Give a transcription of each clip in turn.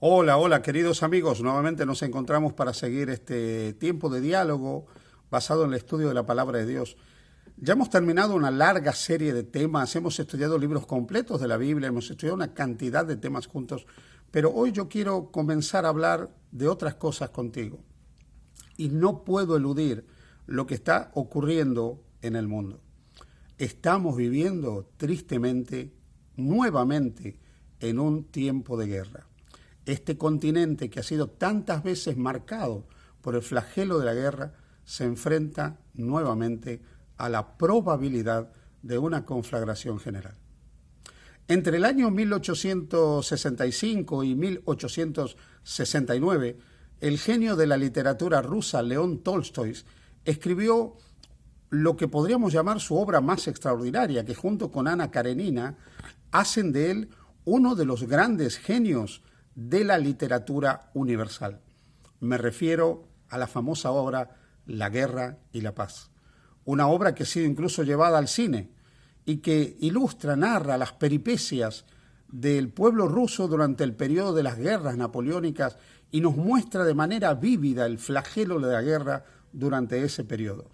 Hola, hola, queridos amigos. Nuevamente nos encontramos para seguir este tiempo de diálogo basado en el estudio de la palabra de Dios. Ya hemos terminado una larga serie de temas, hemos estudiado libros completos de la Biblia, hemos estudiado una cantidad de temas juntos, pero hoy yo quiero comenzar a hablar de otras cosas contigo. Y no puedo eludir lo que está ocurriendo en el mundo. Estamos viviendo tristemente, nuevamente, en un tiempo de guerra. Este continente que ha sido tantas veces marcado por el flagelo de la guerra se enfrenta nuevamente a la probabilidad de una conflagración general. Entre el año 1865 y 1869, el genio de la literatura rusa León Tolstoy escribió lo que podríamos llamar su obra más extraordinaria, que junto con Ana Karenina hacen de él uno de los grandes genios de la literatura universal. Me refiero a la famosa obra La guerra y la paz, una obra que ha sido incluso llevada al cine y que ilustra, narra las peripecias del pueblo ruso durante el periodo de las guerras napoleónicas y nos muestra de manera vívida el flagelo de la guerra durante ese periodo.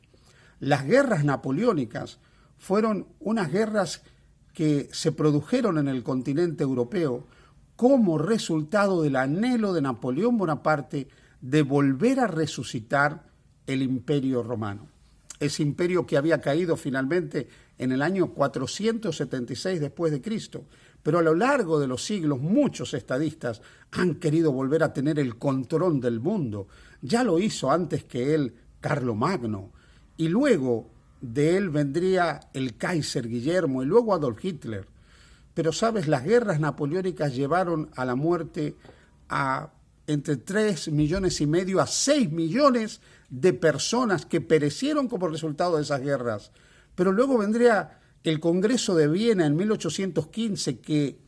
Las guerras napoleónicas fueron unas guerras que se produjeron en el continente europeo como resultado del anhelo de Napoleón Bonaparte de volver a resucitar el Imperio Romano. Ese imperio que había caído finalmente en el año 476 después de Cristo. Pero a lo largo de los siglos muchos estadistas han querido volver a tener el control del mundo. Ya lo hizo antes que él Carlomagno. Y luego de él vendría el Kaiser Guillermo y luego Adolf Hitler. Pero, ¿sabes? Las guerras napoleónicas llevaron a la muerte a entre 3,5 millones a 6 millones de personas que perecieron como resultado de esas guerras. Pero luego vendría el Congreso de Viena en 1815 que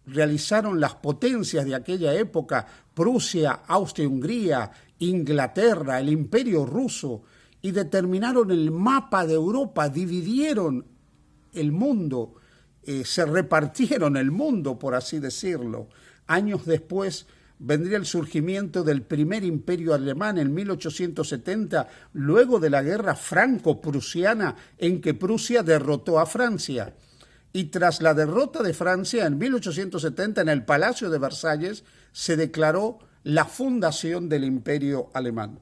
realizaron las potencias de aquella época, Prusia, Austria-Hungría, Inglaterra, el Imperio Ruso, y determinaron el mapa de Europa, dividieron el mundo, se repartieron el mundo, por así decirlo. Años después vendría el surgimiento del primer imperio alemán en 1870, luego de la guerra franco-prusiana en que Prusia derrotó a Francia. Y tras la derrota de Francia en 1870 en el Palacio de Versalles se declaró la fundación del imperio alemán.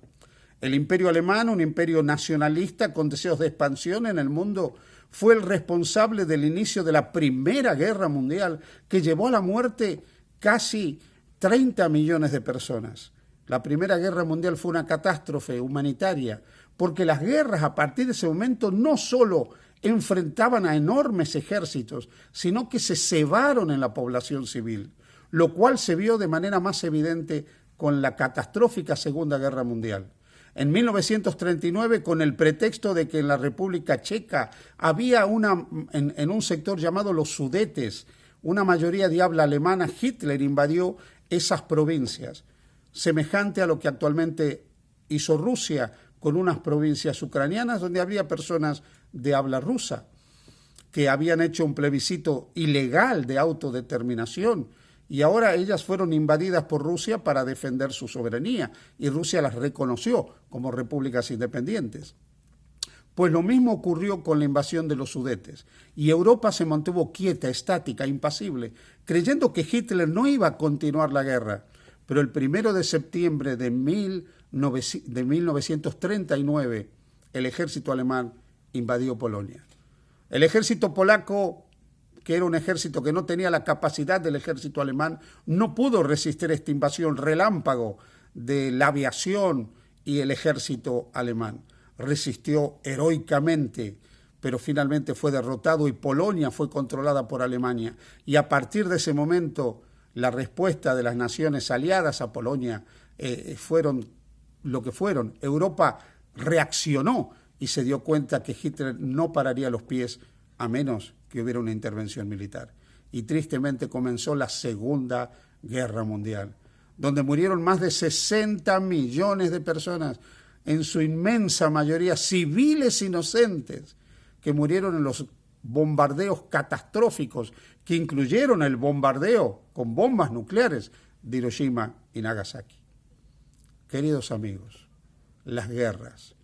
El imperio alemán, un imperio nacionalista con deseos de expansión en el mundo, fue el responsable del inicio de la Primera Guerra Mundial, que llevó a la muerte casi 30 millones de personas. La Primera Guerra Mundial fue una catástrofe humanitaria, porque las guerras a partir de ese momento no solo enfrentaban a enormes ejércitos, sino que se cebaron en la población civil, lo cual se vio de manera más evidente con la catastrófica Segunda Guerra Mundial. En 1939, con el pretexto de que en la República Checa había en un sector llamado los Sudetes, una mayoría de habla alemana, Hitler invadió esas provincias, semejante a lo que actualmente hizo Rusia con unas provincias ucranianas donde había personas de habla rusa que habían hecho un plebiscito ilegal de autodeterminación y ahora ellas fueron invadidas por Rusia para defender su soberanía y Rusia las reconoció como repúblicas independientes. Pues lo mismo ocurrió con la invasión de los Sudetes y Europa se mantuvo quieta, estática, impasible, creyendo que Hitler no iba a continuar la guerra. Pero el 1 de septiembre de 1939 el ejército alemán invadió Polonia. El ejército polaco, que era un ejército que no tenía la capacidad del ejército alemán, no pudo resistir esta invasión relámpago de la aviación y el ejército alemán. Resistió heroicamente, pero finalmente fue derrotado y Polonia fue controlada por Alemania. Y a partir de ese momento, la respuesta de las naciones aliadas a Polonia fueron lo que fueron. Europa reaccionó y se dio cuenta que Hitler no pararía los pies a menos que hubiera una intervención militar. Y tristemente comenzó la Segunda Guerra Mundial, donde murieron más de 60 millones de personas, en su inmensa mayoría civiles inocentes, que murieron en los bombardeos catastróficos que incluyeron el bombardeo con bombas nucleares de Hiroshima y Nagasaki. Queridos amigos, las guerras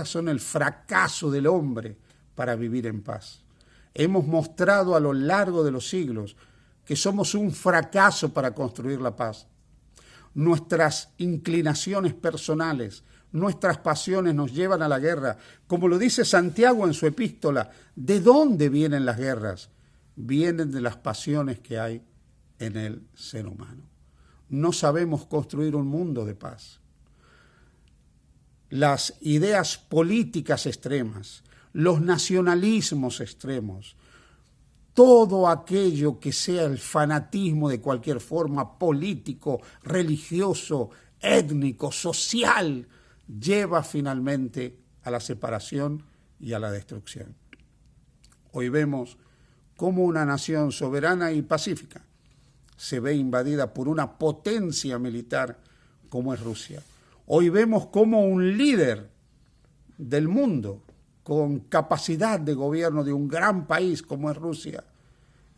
son el fracaso del hombre para vivir en paz. Hemos mostrado a lo largo de los siglos que somos un fracaso para construir la paz. Nuestras inclinaciones personales, nuestras pasiones nos llevan a la guerra. Como lo dice Santiago en su epístola, ¿de dónde vienen las guerras? Vienen de las pasiones que hay en el ser humano. No sabemos construir un mundo de paz. Las ideas políticas extremas, los nacionalismos extremos, todo aquello que sea el fanatismo de cualquier forma, político, religioso, étnico, social, lleva finalmente a la separación y a la destrucción. Hoy vemos cómo una nación soberana y pacífica se ve invadida por una potencia militar como es Rusia. Hoy vemos cómo un líder del mundo con capacidad de gobierno de un gran país como es Rusia,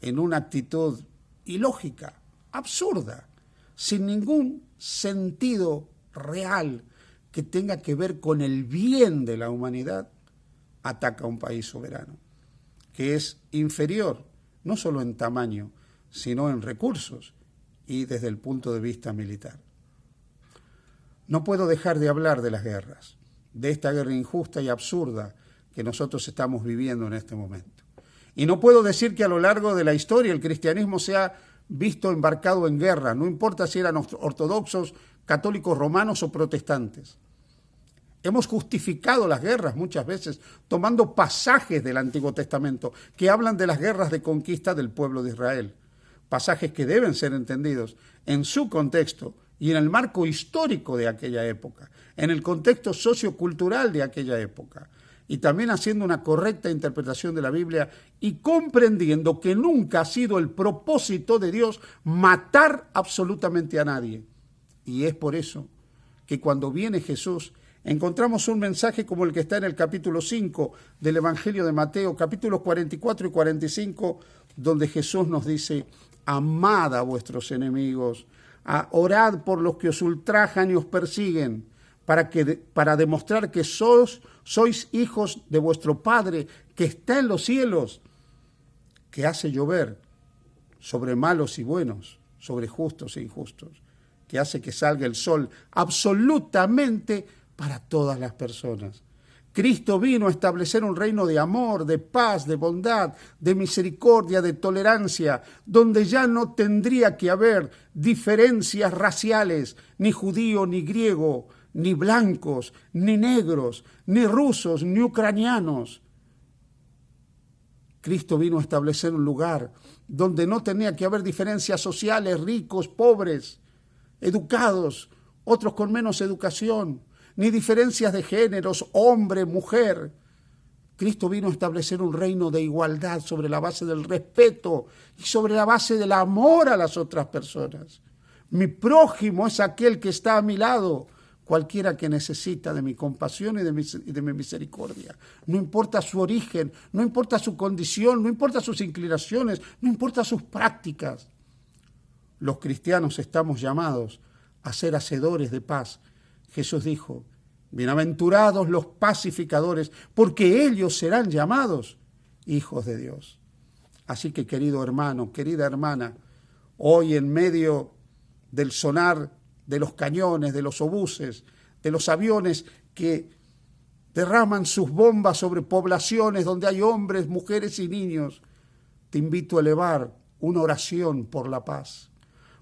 en una actitud ilógica, absurda, sin ningún sentido real que tenga que ver con el bien de la humanidad, ataca a un país soberano, que es inferior, no solo en tamaño, sino en recursos y desde el punto de vista militar. No puedo dejar de hablar de las guerras, de esta guerra injusta y absurda que nosotros estamos viviendo en este momento. Y no puedo decir que a lo largo de la historia el cristianismo se ha visto embarcado en guerra, no importa si eran ortodoxos, católicos romanos o protestantes. Hemos justificado las guerras muchas veces tomando pasajes del Antiguo Testamento que hablan de las guerras de conquista del pueblo de Israel. Pasajes que deben ser entendidos en su contexto y en el marco histórico de aquella época, en el contexto sociocultural de aquella época, y también haciendo una correcta interpretación de la Biblia y comprendiendo que nunca ha sido el propósito de Dios matar absolutamente a nadie. Y es por eso que cuando viene Jesús encontramos un mensaje como el que está en el capítulo 5 del Evangelio de Mateo, capítulos 44 y 45, donde Jesús nos dice: amad a vuestros enemigos, orad por los que os ultrajan y os persiguen, para demostrar que sois hijos de vuestro Padre que está en los cielos, que hace llover sobre malos y buenos, sobre justos e injustos, que hace que salga el sol absolutamente para todas las personas. Cristo vino a establecer un reino de amor, de paz, de bondad, de misericordia, de tolerancia, donde ya no tendría que haber diferencias raciales, ni judío, ni griego, ni blancos, ni negros, ni rusos, ni ucranianos. Cristo vino a establecer un lugar donde no tenía que haber diferencias sociales, ricos, pobres, educados, otros con menos educación, ni diferencias de géneros, hombre, mujer. Cristo vino a establecer un reino de igualdad sobre la base del respeto y sobre la base del amor a las otras personas. Mi prójimo es aquel que está a mi lado, cualquiera que necesita de mi compasión y de mi misericordia. No importa su origen, no importa su condición, no importa sus inclinaciones, no importa sus prácticas. Los cristianos estamos llamados a ser hacedores de paz. Jesús dijo: bienaventurados los pacificadores, porque ellos serán llamados hijos de Dios. Así que, querido hermano, querida hermana, hoy en medio del sonar de los cañones, de los obuses, de los aviones que derraman sus bombas sobre poblaciones donde hay hombres, mujeres y niños, te invito a elevar una oración por la paz.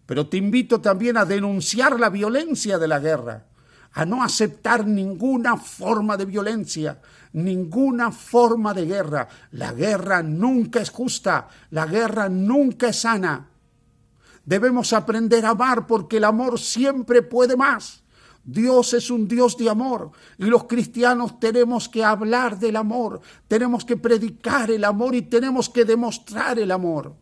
Pero te invito también a denunciar la violencia de la guerra, a no aceptar ninguna forma de violencia, ninguna forma de guerra. La guerra nunca es justa, la guerra nunca es sana. Debemos aprender a amar porque el amor siempre puede más. Dios es un Dios de amor y los cristianos tenemos que hablar del amor, tenemos que predicar el amor y tenemos que demostrar el amor.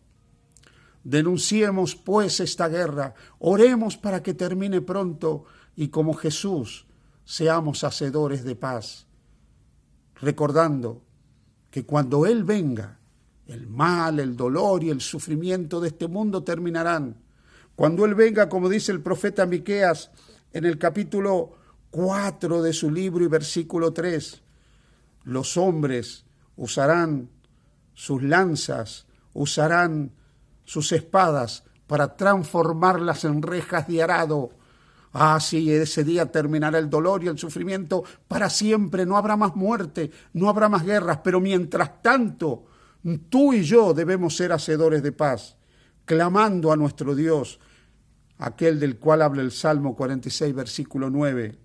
Denunciemos pues esta guerra, oremos para que termine pronto y como Jesús seamos hacedores de paz, recordando que cuando Él venga, el mal, el dolor y el sufrimiento de este mundo terminarán, Cuando Él venga, como dice el profeta Miqueas en el capítulo 4 de su libro y versículo 3, los hombres usarán sus lanzas, usarán sus espadas para transformarlas en rejas de arado. Ah, sí, ese día terminará el dolor y el sufrimiento para siempre. No habrá más muerte, no habrá más guerras. Pero mientras tanto, tú y yo debemos ser hacedores de paz, clamando a nuestro Dios, aquel del cual habla el Salmo 46, versículo 9,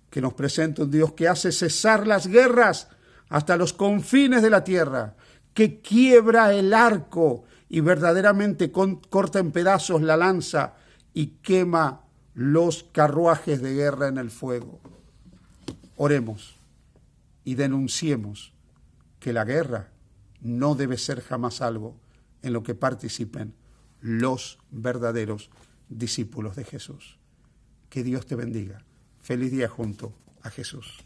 que nos presenta un Dios que hace cesar las guerras hasta los confines de la tierra, que quiebra el arco y verdaderamente corta en pedazos la lanza y quema los carruajes de guerra en el fuego. Oremos y denunciemos que la guerra no debe ser jamás algo en lo que participen los verdaderos discípulos de Jesús. Que Dios te bendiga. Feliz día junto a Jesús.